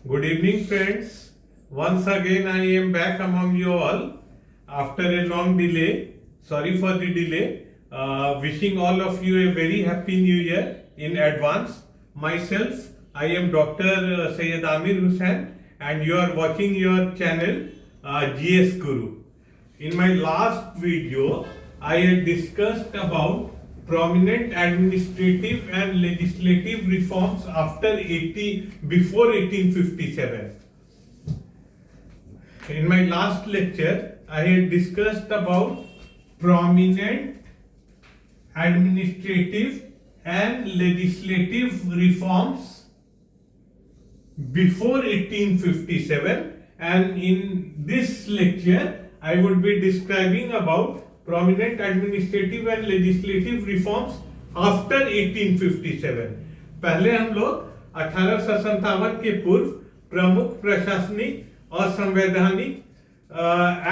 Good evening, friends. Once again, I am back among you all after a long delay. Sorry for the delay. Wishing all of you a very happy new year in advance. Myself, I am Dr. Syed Amir Hussain, and you are watching your channel GS Guru. In my last video, I had discussed about prominent administrative and legislative reforms before 1857. In my last lecture, I had discussed about prominent administrative and legislative reforms before 1857, and in this lecture I would be describing about prominent administrative and legislative reforms after 1857. पहले हम लोग 1857 के पूर्व प्रमुख प्रशासनिक और संवैधानिक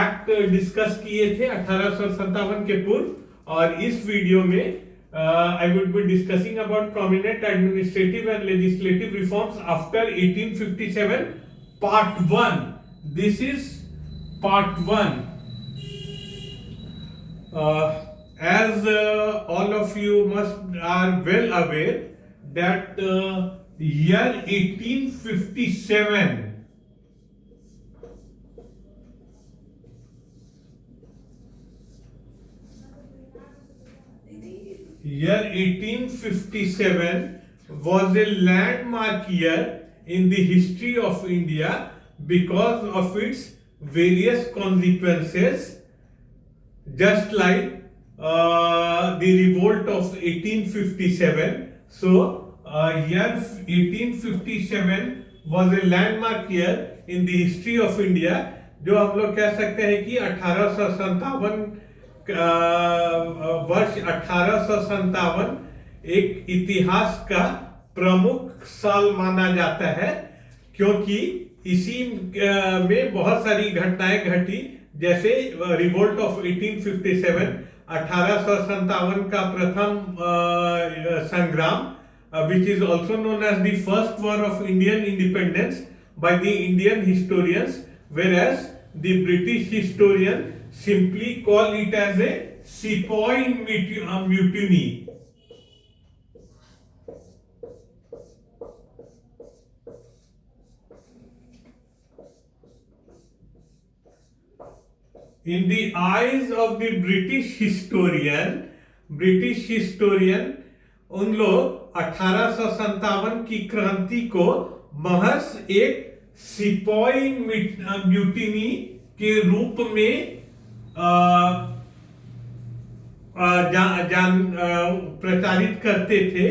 act discuss किए थे 1857 के पूर्व, और इस वीडियो में I would be discussing about prominent administrative and legislative reforms after 1857, part 1. This is part 1. As all of you are well aware that year 1857 was a landmark year in the history of India because of its various consequences, just like the revolt of 1857. So, year 1857 was a landmark year in the history of India, जो हम लोग कह सकते हैं कि 1857 वर्ष 1857 एक इतिहास का प्रमुख साल माना जाता है, क्योंकि इसी में बहुत सारी घटनाएं घटी, जैसे रिवोल्ट ऑफ 1857 1857 का प्रथम संग्राम, which is also known as the first war of Indian independence by the Indian historians, whereas the British historian simply call it as a Sepoy mutiny. In the eyes of the British historian उन लोग 1857 की क्रांति को महज एक सिपाही mutiny के रूप में प्रचारित करते थे,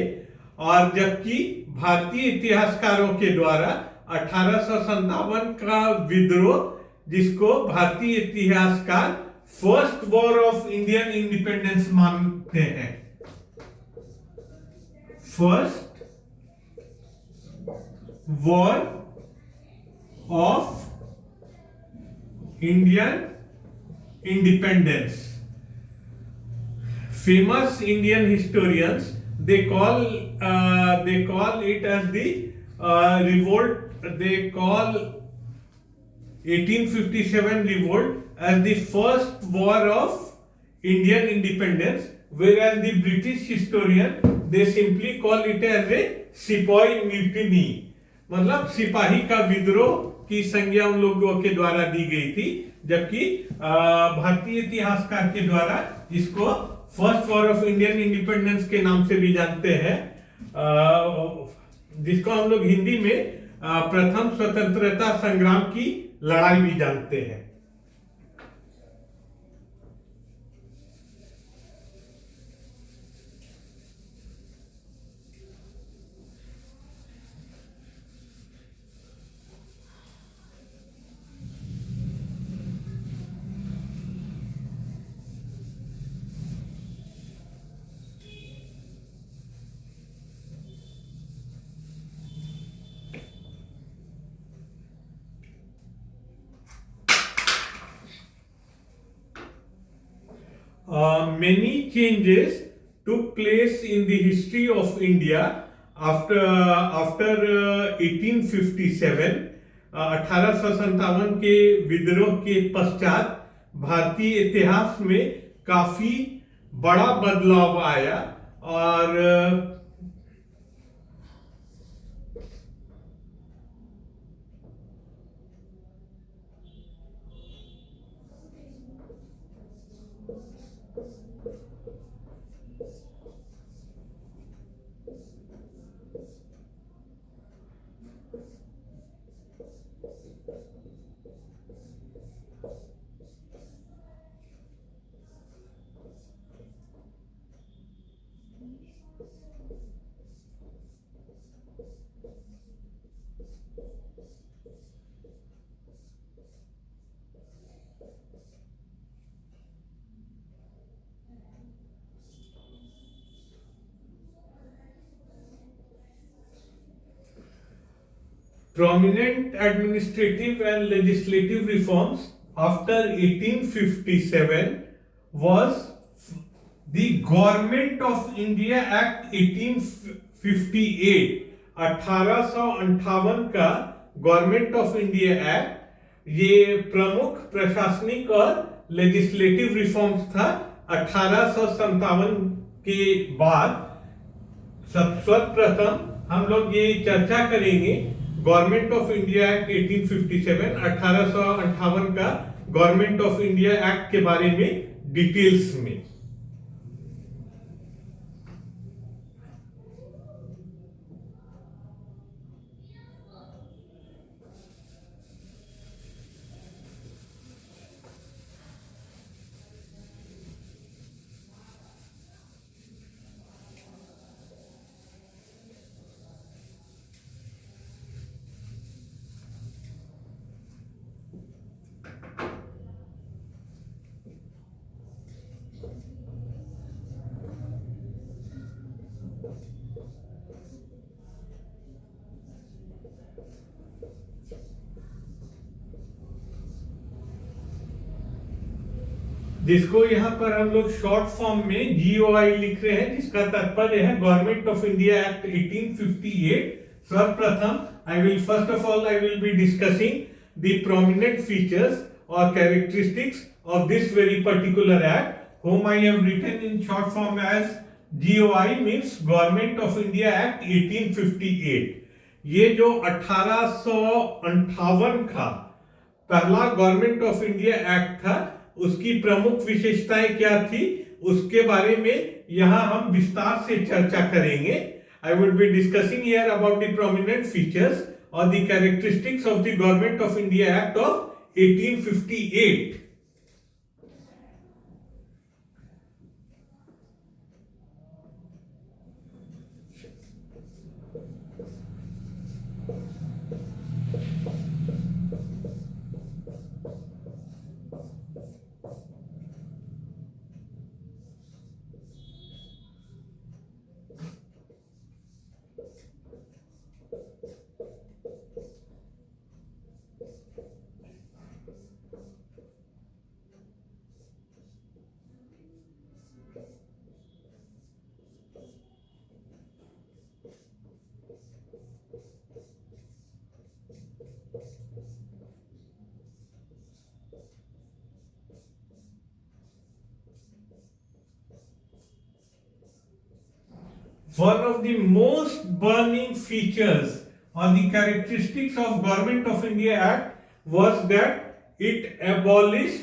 और जबकि भारतीय इतिहासकारों के द्वारा 1857 का विद्रोह, जिसको भारतीय इतिहासकार first war of Indian independence मानते हैं, first war of Indian independence. Famous Indian historians they call it as the revolt. They call 1857 revolt as the first war of Indian independence, whereas the British historian they simply call it as a Sepoy mutiny. मतलब सिपाही का विद्रोह की संज्ञा उन लोगों के द्वारा दी गई थी, जबकि भारतीय इतिहासकार के द्वारा इसको first war of Indian independence के नाम से भी जानते हैं, जिसको हम लोग हिंदी में प्रथम स्वतंत्रता संग्राम की लड़ाई भी जानते हैं. Many changes took place in the history of India after 1857, 1857 के विद्रोह के पश्चात भारतीय इतिहास में काफी बड़ा बदलाव आया और prominent administrative and legislative reforms after 1857 was the Government of India Act 1858. 1858 का गवर्नमेंट ऑफ इंडिया एक्ट ये प्रमुख प्रशासनिक और लेजिस्लेटिव रिफॉर्म्स था। 1857 के बाद सर्वप्रथम हम लोग ये चर्चा करेंगे गवर्नमेंट ऑफ इंडिया एक्ट 1857, 1858 का गवर्नमेंट ऑफ इंडिया एक्ट के बारे में डिटेल्स में। जिसको यहाँ पर हम लोग शॉर्ट फॉर्म में GOI लिख रहे हैं, जिसका तात्पर्य है गवर्नमेंट ऑफ इंडिया एक्ट 1858। सर्वप्रथम first of all I will be discussing the prominent features और characteristics of this very particular act, whom I have written in short form as GOI, means government of India act 1858। ये जो 1858 का पहला government of India act था, उसकी प्रमुख विशेषताएं क्या थी उसके बारे में यहां हम विस्तार से चर्चा करेंगे। I would be discussing here about the prominent features और the characteristics of the government of India act of 1858। One of the most burning features or the characteristics of Government of India Act was that it abolished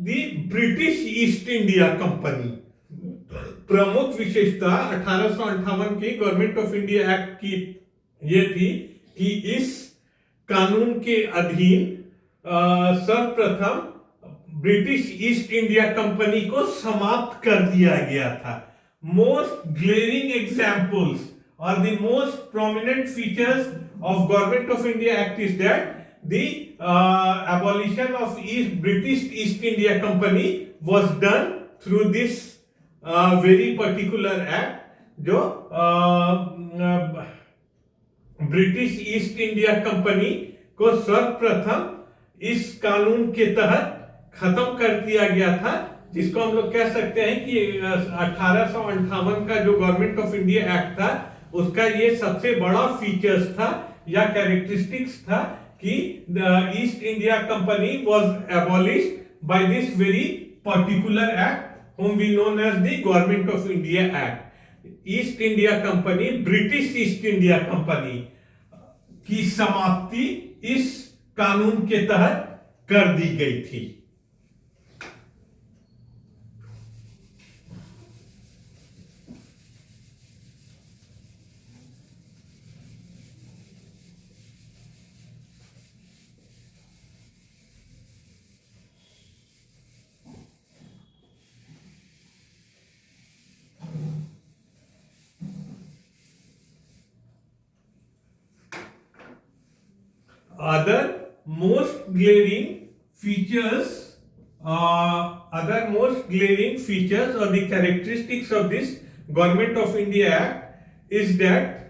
the British East India Company। प्रमुख विशेषता 1858 के government of India act की ये थी कि इस कानून के अधीन सर्वप्रथम ब्रिटिश ईस्ट इंडिया कंपनी को समाप्त कर दिया गया था। मोस्ट ग्लेरिंग एग्जाम्पल्स और the most prominent features of government of India act is that the abolition of British East India Company was done through this very particular act, जो British East India company को सर्वप्रथम इस कानून के तहत खत्म कर दिया गया था, जिसको हम लोग कह सकते हैं कि 1858 का जो गवर्नमेंट ऑफ इंडिया एक्ट था उसका ये सबसे बड़ा फीचर्स था या कैरेक्टरिस्टिक्स था कि East India Company was abolished by this very particular act whom we known as the Government of India Act. East India Company, British East India Company की समाप्ति इस कानून के तहत कर दी गई थी। Other most glaring features or the characteristics of this Government of India Act is that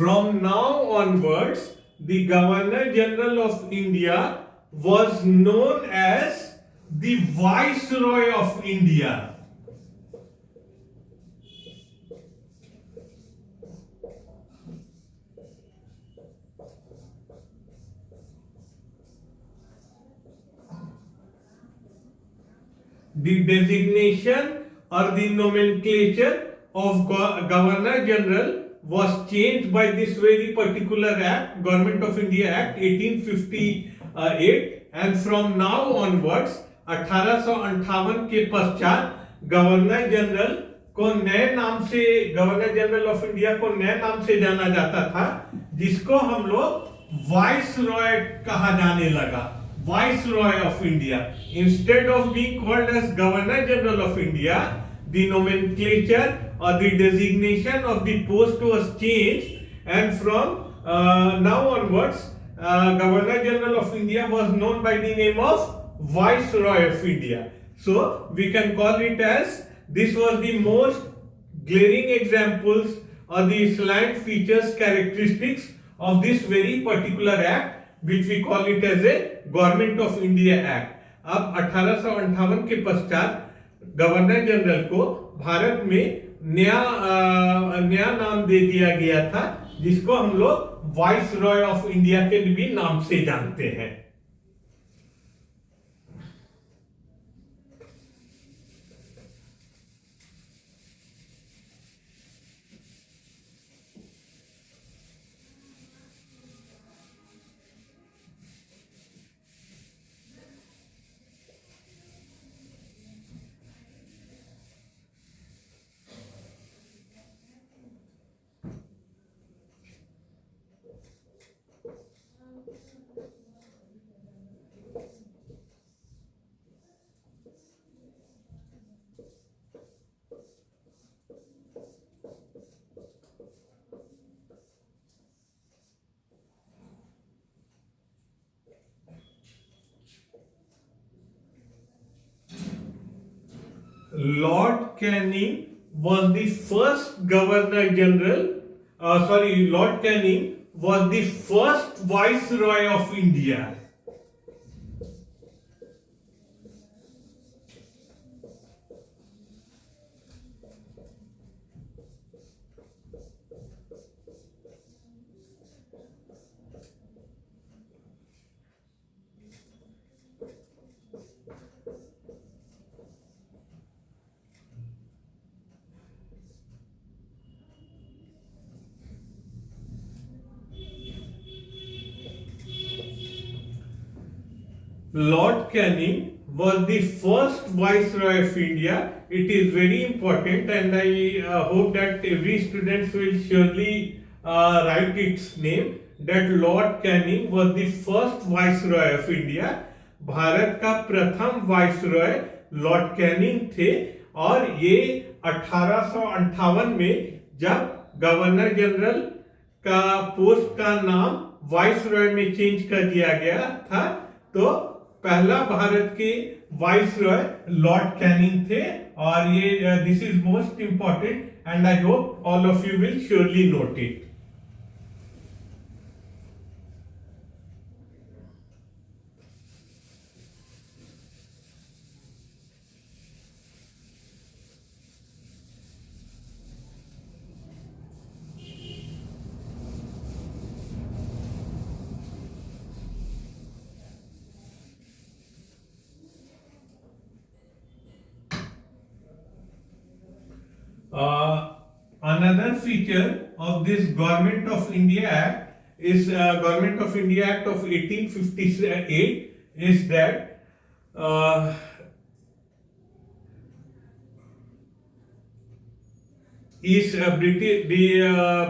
from now onwards, the Governor General of India was known as the Viceroy of India. The designation or the nomenclature of Governor General was changed by this very particular act, Government of India Act 1858, and from now onwards 1858 के पश्चात governor general को नए नाम से, governor general of India को नए नाम से जाना जाता था, जिसको हम लोग वाइस रॉय कहा जाने लगा, viceroy of India. Instead of being called as Governor General of India, the nomenclature or the designation of the post was changed, and from now onwards, Governor General of India was known by the name of Viceroy of India. So we can call it as, this was the most glaring examples or the salient features, characteristics of this very particular act, which we call it as a Government of India Act. अब 1858 के पश्चात governor general को भारत में नया नाम दे दिया गया था, जिसको हम लोग वाइस रॉय ऑफ इंडिया के भी नाम से जानते हैं. Lord Canning was the first Governor General, Lord Canning was the first Viceroy of India. Lord Canning was the first Viceroy of India. It is very important, and I hope that every student will surely write its name that Lord Canning was the first Viceroy of India. Bharat का प्रथम viceroy Lord Canning थे और ये 1858 में जब governor general का post का नाम वाइसरॉय में चेंज कर दिया गया था तो पहला भारत के वाइसरॉय लॉर्ड कैनिंग थे और ये this is most important and I hope all of you will surely note it. Another feature of this Government of India Act is Government of India Act of 1858 is that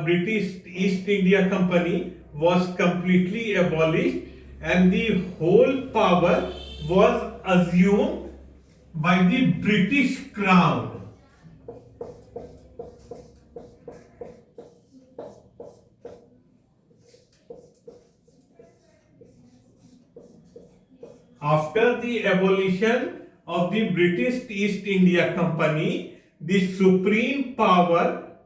British East India Company was completely abolished and the whole power was assumed by the British Crown. After the abolition of the British East India Company, the supreme power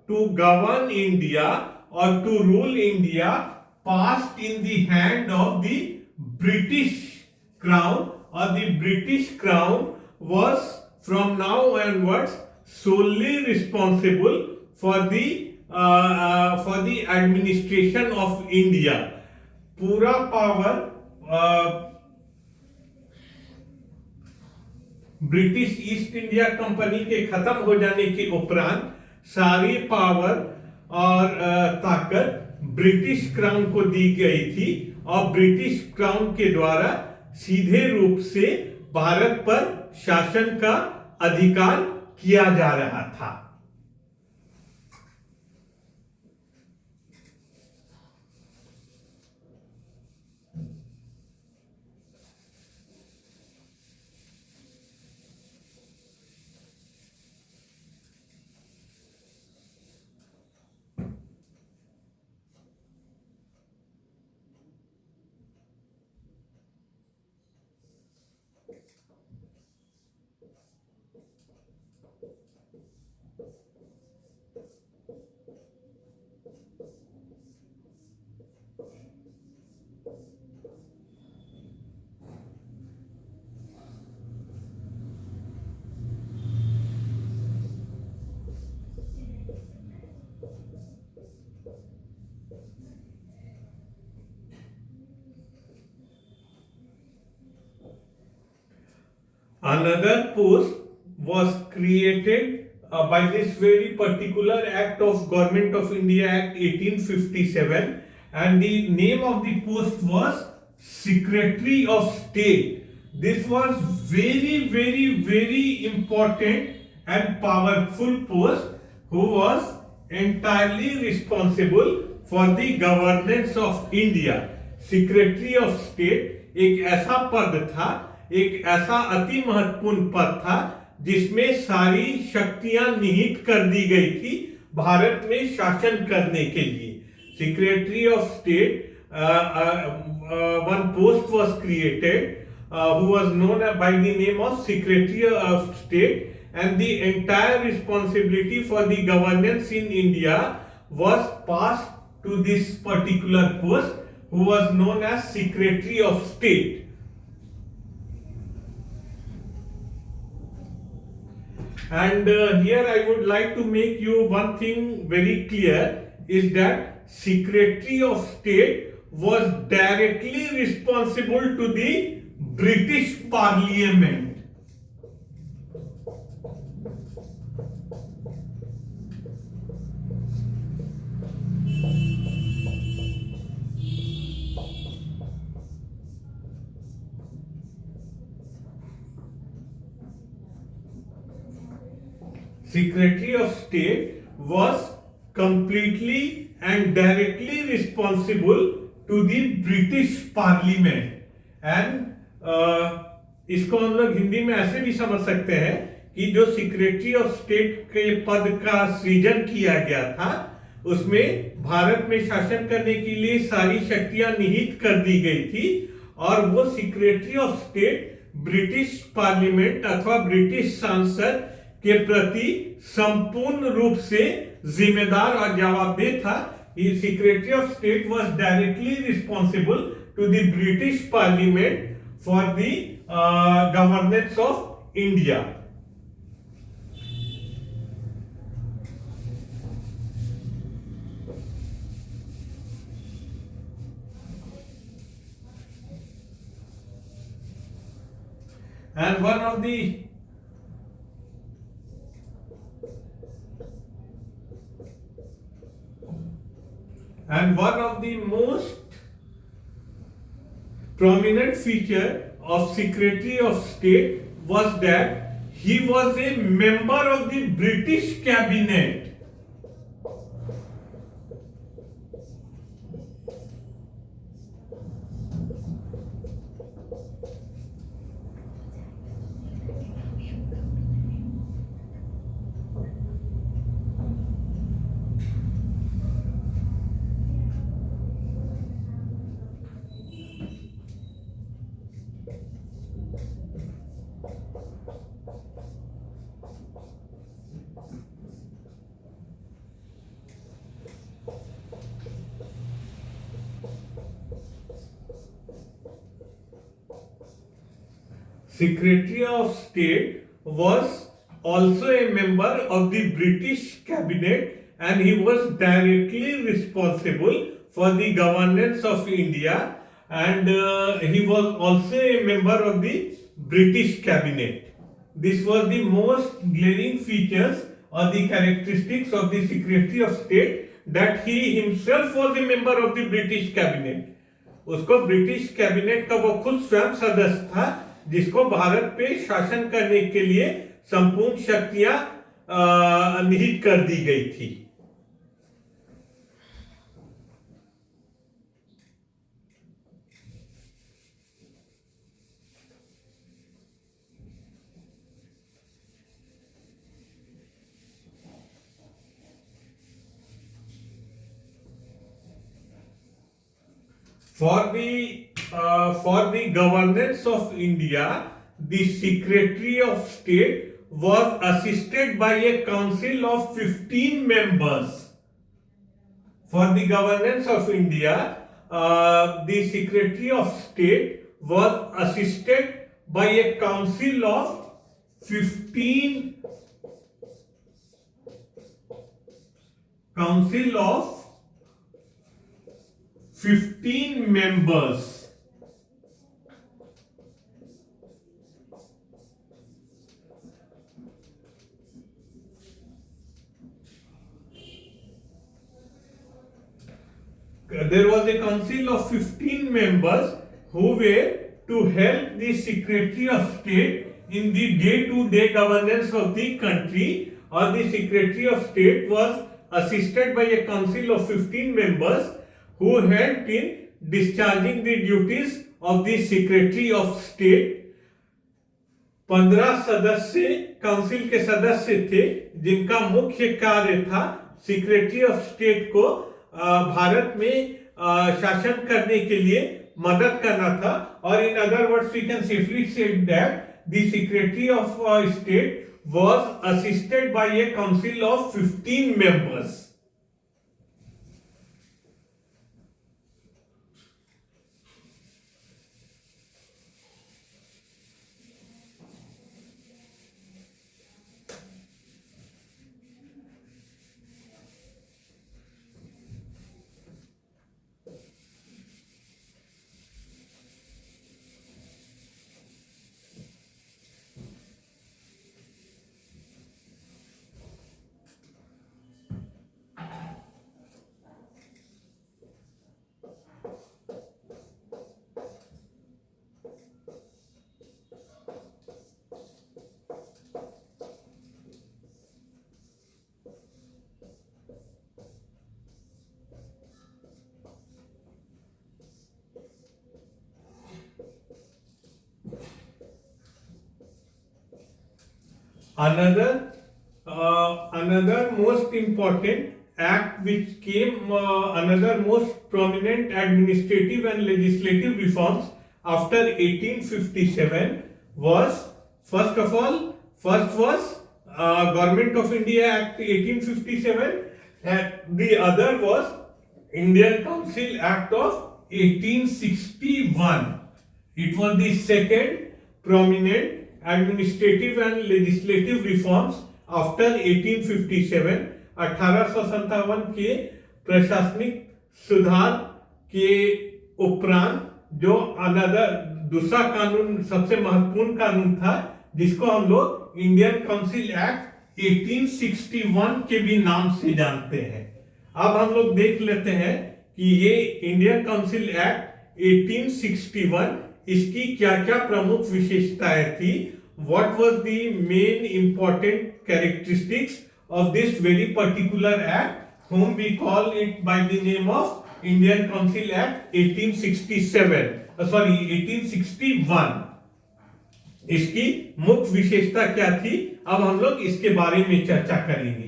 to govern India or to rule India passed in the hand of the British Crown, or the British Crown was from now onwards solely responsible for the administration of India. पूरा power British East India company के खत्म हो जाने के उपरांत सारी power और ताकत ब्रिटिश क्राउन को दी गई थी और ब्रिटिश क्राउन के द्वारा सीधे रूप से भारत पर शासन का अधिकार किया जा रहा था. Another post was created by this very particular act of Government of India Act 1857 and the name of the post was Secretary of State. This was very important and powerful post who was entirely responsible for the governance of India. Secretary of State एक ऐसा पद था, एक ऐसा अति महत्वपूर्ण पद था जिसमें सारी शक्तियां निहित कर दी गई थी भारत में शासन करने के लिए. Secretary of state, one post was created who was known by the name of Secretary of State, and the entire responsibility for the governance in India was passed to this particular post who was known as Secretary of State. And here I would like to make you one thing very clear is that Secretary of State was directly responsible to the British Parliament. Secretary of State was completely and directly responsible to the British Parliament. And इसको हम लोग हिंदी में ऐसे भी समझ सकते हैं कि जो सेक्रेटरी ऑफ स्टेट के पद का सृजन किया गया था उसमें भारत में शासन करने के लिए सारी शक्तियां निहित कर दी गई थी और वो secretary of state British parliament अथवा ब्रिटिश संसद के प्रति संपूर्ण रूप से जिम्मेदार और जवाबदेह था. Secretary of state was directly responsible to the British parliament for the governance of India. And one of the most prominent feature of Secretary of State was that he was a member of the British cabinet. Secretary of State was also a member of the British cabinet and he was directly responsible for the governance of India and he was also a member of the British cabinet. This was the most glaring features or the characteristics of the Secretary of State that he himself was a member of the British cabinet. उसको British cabinet का वो खुद स्वयं सदस्य था जिसको भारत पे शासन करने के लिए संपूर्ण शक्तियां निहित कर दी गई थी. For the governance of India, the Secretary of State was assisted by a council of 15 members. For the governance of India, the Secretary of State was assisted by a council of 15 members. There was a council of 15 members who were to help the Secretary of State in the day-to-day governance of the country, or the Secretary of State was assisted by a council of 15 members who helped in discharging the duties of the Secretary of State. 15 सदस्य council के सदस्य थे जिनका मुख्य कार्य था secretary of state को भारत में शासन करने के लिए मदद करना था. और in other words we can safely say that the secretary of state was assisted by a council of 15 members. another most important act which came, another most prominent administrative and legislative reforms after 1857 was, first was Government of India Act 1857, and the other was Indian Council Act of 1861. It was the second prominent administrative and legislative reforms after 1857. 1857 के प्रशासनिक सुधार के उपरांत जो another दूसरा कानून, सबसे महत्वपूर्ण कानून था, जिसको हम लोग इंडियन काउंसिल एक्ट 1861 के भी नाम से जानते हैं। अब हम लोग देख लेते हैं कि ये इंडियन काउंसिल एक्ट 1861, इसकी क्या क्या प्रमुख विशेषताएं थी, what was the main important characteristics of this very particular act, whom we call it by the name of Indian Council Act 1861। इसकी मुख्य विशेषता क्या थी, अब हम लोग इसके बारे में चर्चा करेंगे।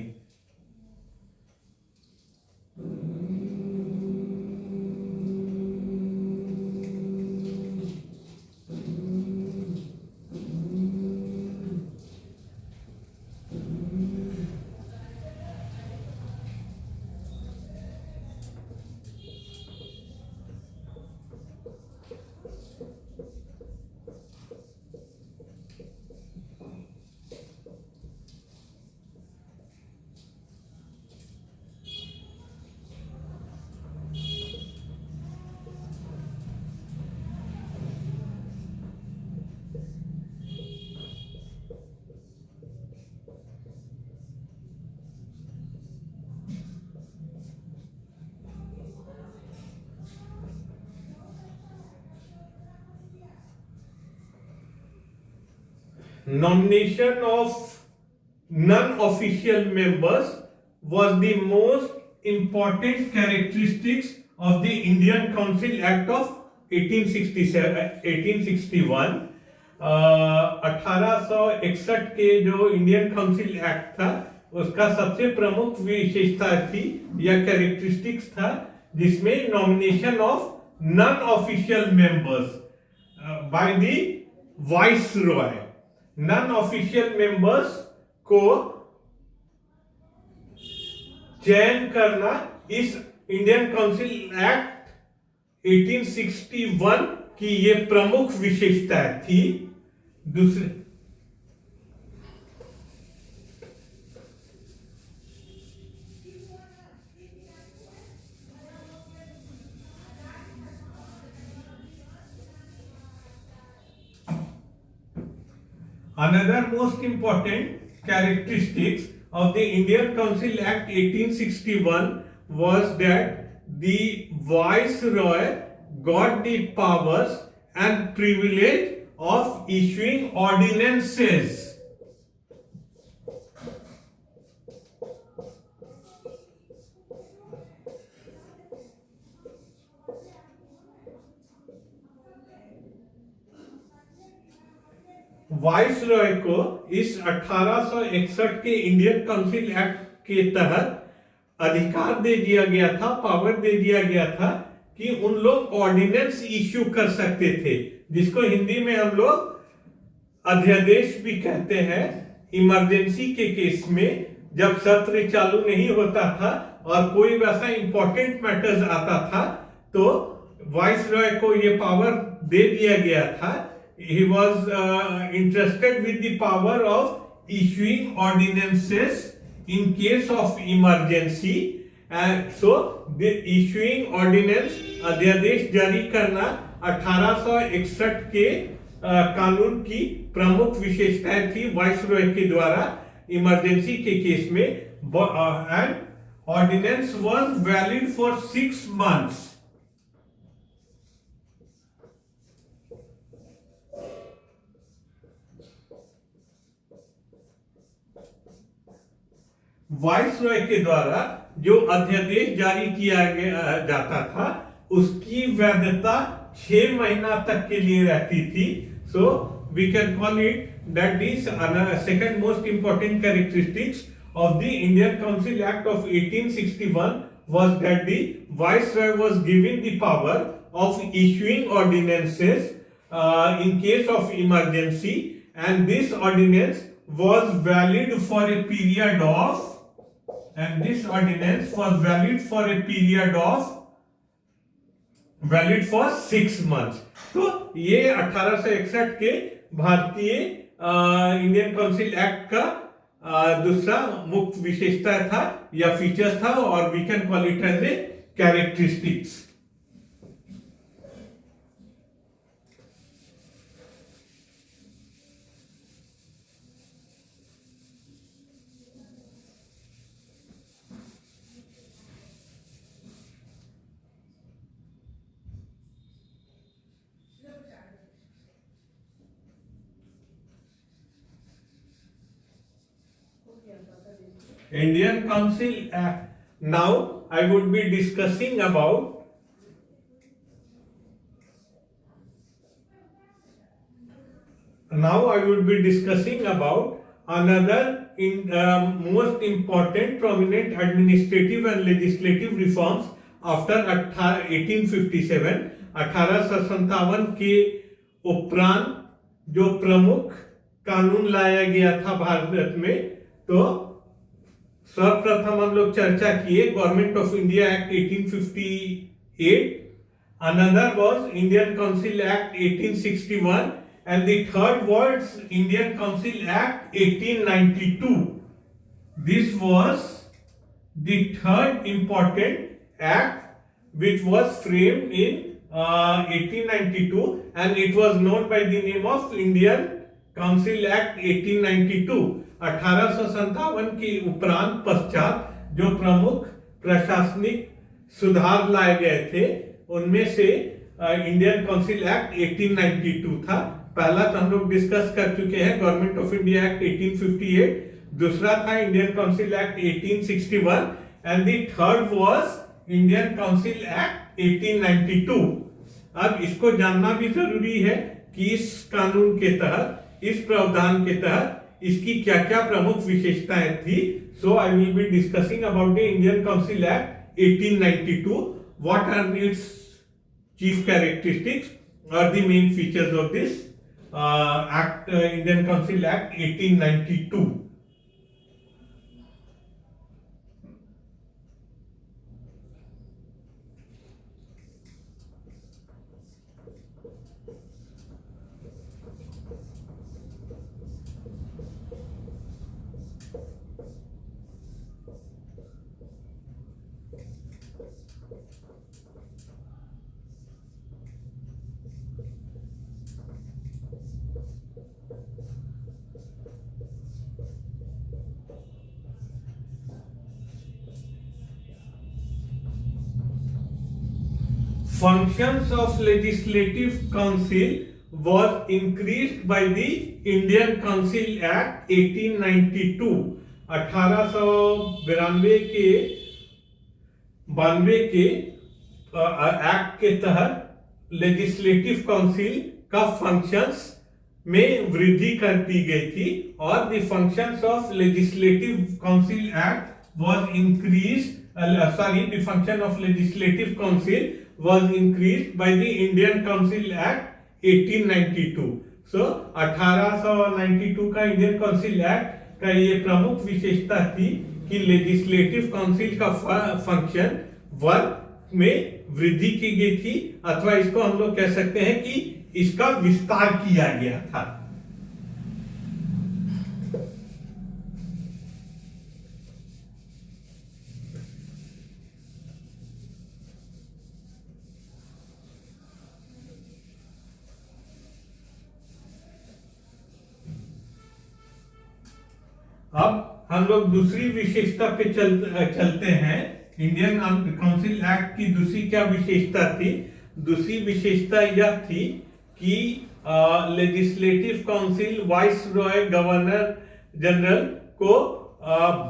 Nomination of non-official members was the most important characteristics of the Indian Council Act of 1861। 1861 के जो इंडियन काउंसिल एक्ट था, उसका सबसे प्रमुख विशेषता थी या कैरेक्टरिस्टिक्स था, जिसमें nomination of non official members by the viceroy. Non official members को चयन करना इस इंडियन काउंसिल एक्ट 1861 की ये प्रमुख विशेषता थी। दूसरे Another most important characteristics of the Indian Council Act 1861 was that the Viceroy got the powers and privilege of issuing ordinances. Viceroy को इस 1861 के इंडियन काउंसिल एक्ट के तहत अधिकार दे दिया गया था, पावर दे दिया गया था कि उन लोग ऑर्डिनेंस इश्यू कर सकते थे, जिसको हिंदी में हम लोग अध्यादेश भी कहते हैं। इमरजेंसी के केस में जब सत्र चालू नहीं होता था और कोई वैसा इंपॉर्टेंट मैटर्स आता था, तो वाइसरॉय को ये पावर दे दिया गया था। He was entrusted with the power of issuing ordinances in case of emergency, and so the issuing ordinance अध्यादेश जारी करना 1861 के कानून की प्रमुख विशेषताएं थी वाइसरॉय के द्वारा इमरजेंसी के केस में। And ordinance was valid for 6 months। Viceroy के द्वारा जो अध्यादेश जारी किया जाता था, उसकी वैधता 6 महीना तक के लिए रहती थी। So we can call it that is second most important characteristics of the Indian Council Act of 1861 was that the Viceroy was given the power of issuing ordinances in case of emergency, and this ordinance was valid for a period of valid for 6 months. तो ये 1861 के भारतीय Indian council act का दूसरा मुख्य विशेषता था या फीचर्स था, और we can call it as a characteristics. Indian Council Act. Now I would be discussing about another most important prominent administrative and legislative reforms after 1857. 1857 के उपरांत जो प्रमुख कानून लाया गया था भारत में, तो सर्वप्रथम हम लोग चर्चा किए government of India act 1858, another was Indian council act 1861, and the third was Indian Council Act 1892. This was the third important act which was framed in 1892, and it was known by the name of Indian Council Act 1892. 1857 के उपरांत पश्चात जो प्रमुख प्रशासनिक सुधार लाए गए थे उनमें से इंडियन काउंसिल एक्ट 1892 था. पहला तो हम लोग डिस्कस कर चुके हैं गवर्नमेंट ऑफ इंडिया एक्ट 1858, दूसरा था Indian council act 1861, and the third was Indian council act 1892. अब इसको जानना भी जरूरी है कि इस कानून के तहत, इस प्रावधान के तहत इसकी क्या क्या प्रमुख विशेषताएं थी. So I will be discussing about the Indian council act 1892. What are its chief characteristics और the main features of this act, Indian council act 1892. Functions of Legislative Council was increased by the Indian Council Act 1892. 1892 के act के तहत legislative council का functions में वृद्धि कर दी गई थी, और the functions of legislative council act was increased, the function of legislative council was increased by the Indian Council Act 1892. So 1892 का इंडियन काउंसिल एक्ट का ये प्रमुख विशेषता थी कि लेजिस्लेटिव काउंसिल का फंक्शन वर्क में वृद्धि की गई थी, अथवा इसको हम लोग कह सकते हैं कि इसका विस्तार किया गया था. अब हम लोग दूसरी विशेषता पे चलते हैं. इंडियन काउंसिल एक्ट की दूसरी क्या विशेषता थी? दूसरी विशेषता यह थी कि legislative council vice Roy governor general को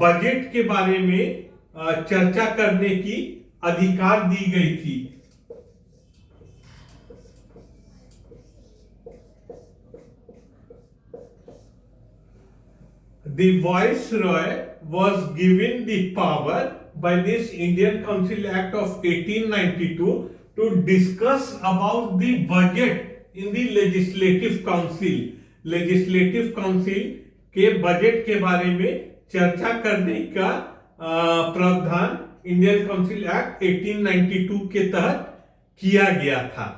बजट के बारे में चर्चा करने की अधिकार दी गई थी. the Viceroy was given the power by this Indian Council Act of 1892 to discuss about the budget in the Legislative Council. Legislative Council के बजट के बारे में चर्चा करने का प्रावधान इंडियन काउंसिल एक्ट 1892 के तहत किया गया था।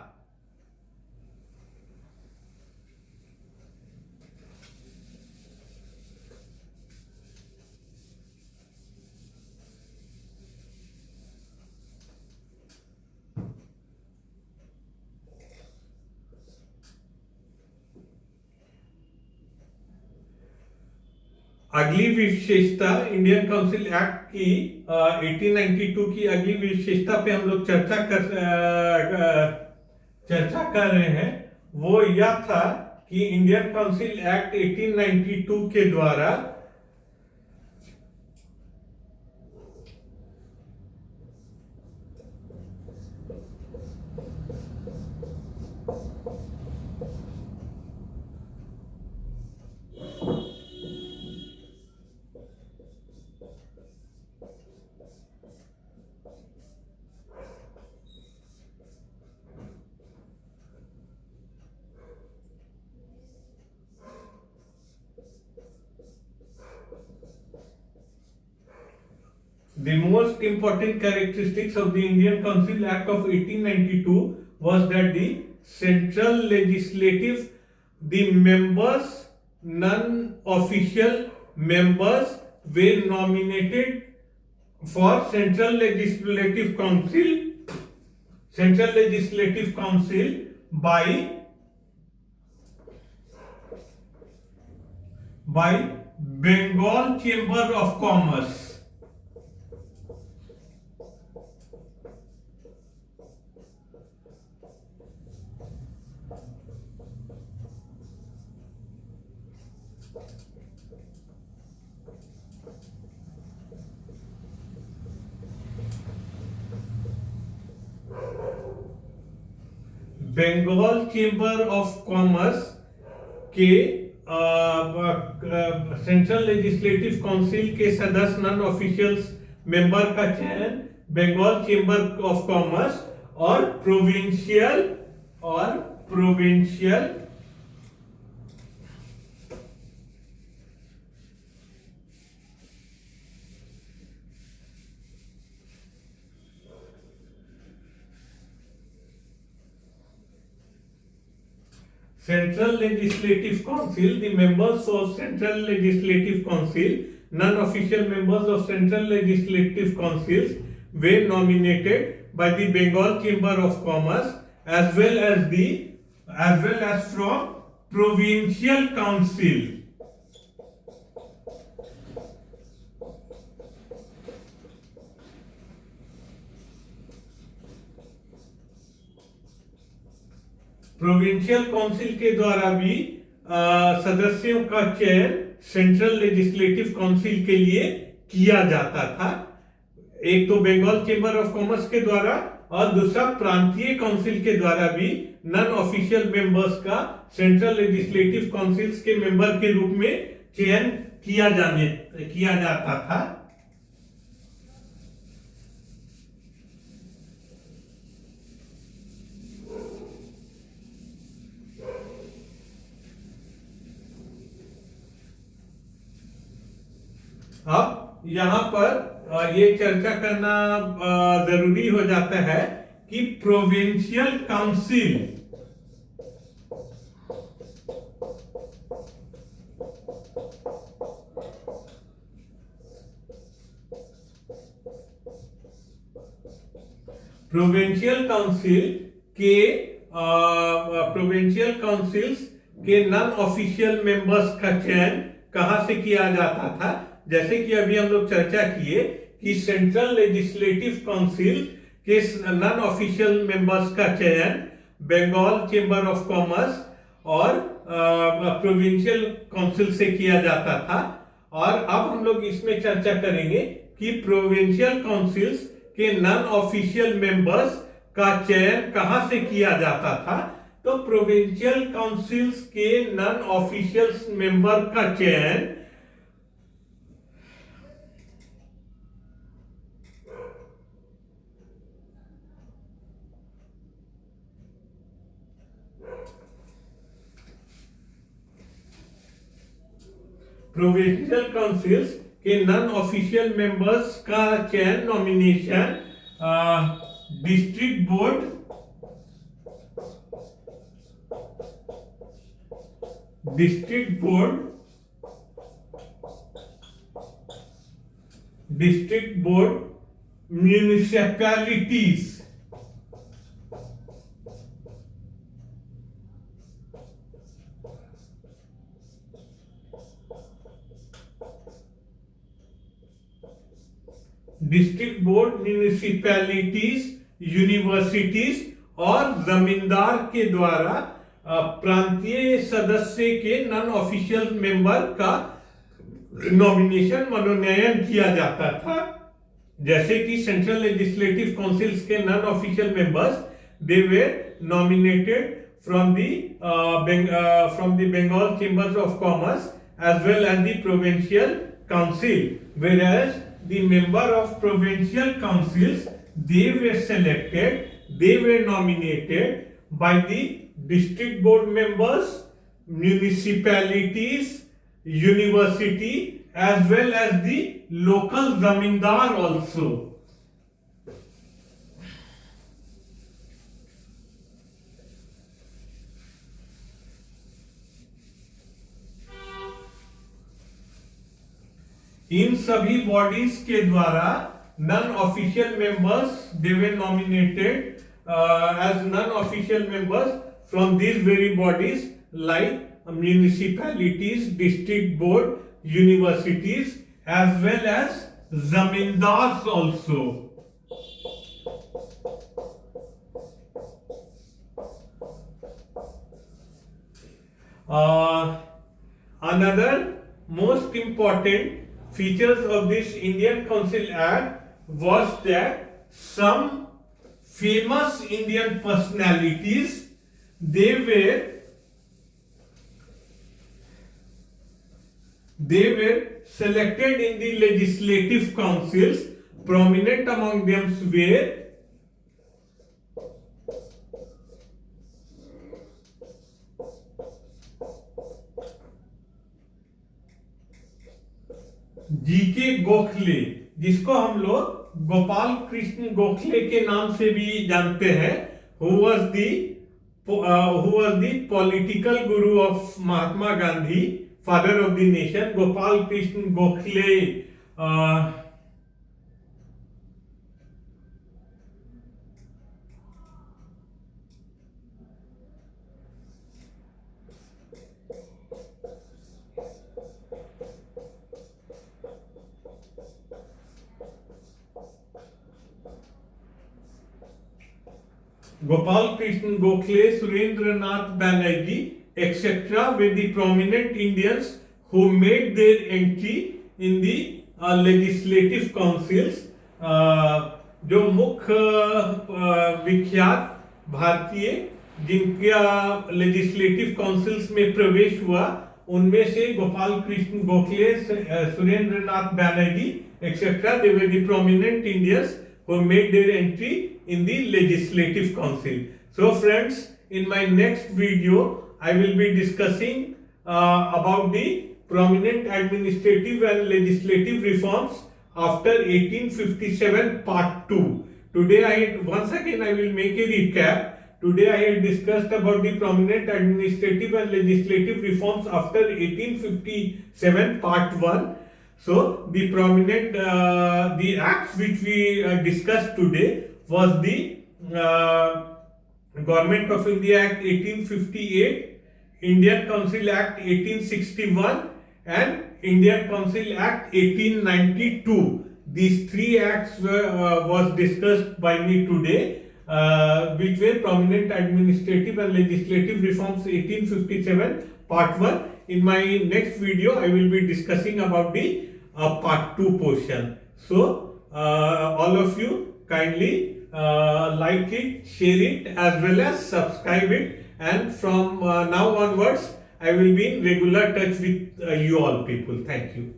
अगली विशेषता इंडियन काउंसिल एक्ट की 1892 की अगली विशेषता पे हम लोग चर्चा कर रहे हैं, वो यह था कि इंडियन काउंसिल एक्ट 1892 के द्वारा the most important characteristics of the Indian Council Act of 1892 was that the central legislative, the members, non-official members were nominated for Central Legislative Council by Bengal Chamber of Commerce. Bengal chamber of commerce के central legislative council के सदस्य non officials member का चयन Bengal chamber of commerce और provincial Central Legislative Council, the members of Central Legislative Council, non-official members of Central Legislative Councils were nominated by the Bengal Chamber of Commerce as well as from Provincial Council. Provincial council के द्वारा भी सदस्यों का चयन central legislative council के लिए किया जाता था। एक तो बंगाल चेंबर ऑफ कॉमर्स के द्वारा और दूसरा प्रांतीय काउंसिल के द्वारा भी नॉन ऑफिशियल मेंबर्स का सेंट्रल लेजिस्लेटिव काउंसिल्स के मेंबर के रूप में चयन किया जाता था। अब यहां पर ये चर्चा करना जरूरी हो जाता है कि प्रोविंशियल काउंसिल प्रोविंशियल काउंसिल्स के नॉन ऑफिशियल मेंबर्स का चयन कहां से किया जाता था। जैसे कि अभी हम लोग चर्चा किए कि सेंट्रल लेजिस्लेटिव काउंसिल के नॉन ऑफिशियल मेंबर्स का चयन बंगाल चेंबर ऑफ कॉमर्स और प्रोविंशियल काउंसिल से किया जाता था। और अब हम लोग इसमें चर्चा करेंगे कि प्रोविंशियल काउंसिल्स के नॉन ऑफिशियल मेंबर्स का चयन कहां से किया जाता था। तो प्रोविंशियल काउंसिल्स के नॉन ऑफिशियल मेंबर का चयन प्रोविंशियल काउंसिल्स के नॉन ऑफिशियल मेंबर्स का चयन nomination district board municipalities universities और जमींदार के द्वारा प्रांतीय सदस्य के नॉन ऑफिशियल मेंबर का नॉमिनेशन मनोनयन किया जाता था। जैसे कि सेंट्रल लेजिस्लेटिव काउंसिल्स के non official members they were nominated from the Bengal chambers of commerce as well as the provincial council, whereas the member of provincial councils, they were selected, they were nominated by the district board members, municipalities, university, as well as the local zamindar also. इन सभी bodies के द्वारा non official members they were nominated as non official members from these very bodies like municipalities, district board, universities as well as zamindars also. Another most important features of this Indian Council Act was that some famous Indian personalities, they were selected in the legislative councils. Prominent among them were GK Gokhale, जिसको हम लोग गोपाल कृष्ण गोखले के नाम से भी जानते हैं, who was the political guru of Mahatma Gandhi, father of the nation. Gopal Krishna Gokhale Gopal Krishna Gokhale, Surendranath Banerjee, etc. were the prominent Indians who made their entry in the legislative councils. जो मुख्य विख्यात भारतीय जिनका legislative councils में प्रवेश हुआ, उनमें से Gopal Krishna Gokhale, Surendranath Banerjee etc. they were the prominent Indians who made their entry in the legislative council. So friends, in my next video I will be discussing about the prominent administrative and legislative reforms after 1857 part 2. Today once again I will make a recap. Today I had discussed about the prominent administrative and legislative reforms after 1857 part 1. So the prominent the acts which we discussed today was the Government of India Act 1858, Indian Council Act 1861 and Indian Council Act 1892. These three acts was discussed by me today, which were prominent administrative and legislative reforms 1857 part 1. In my next video I will be discussing about the part 2 portion. So all of you kindly like it, share it, as well as subscribe it, and from now onwards I will be in regular touch with you all people. Thank you.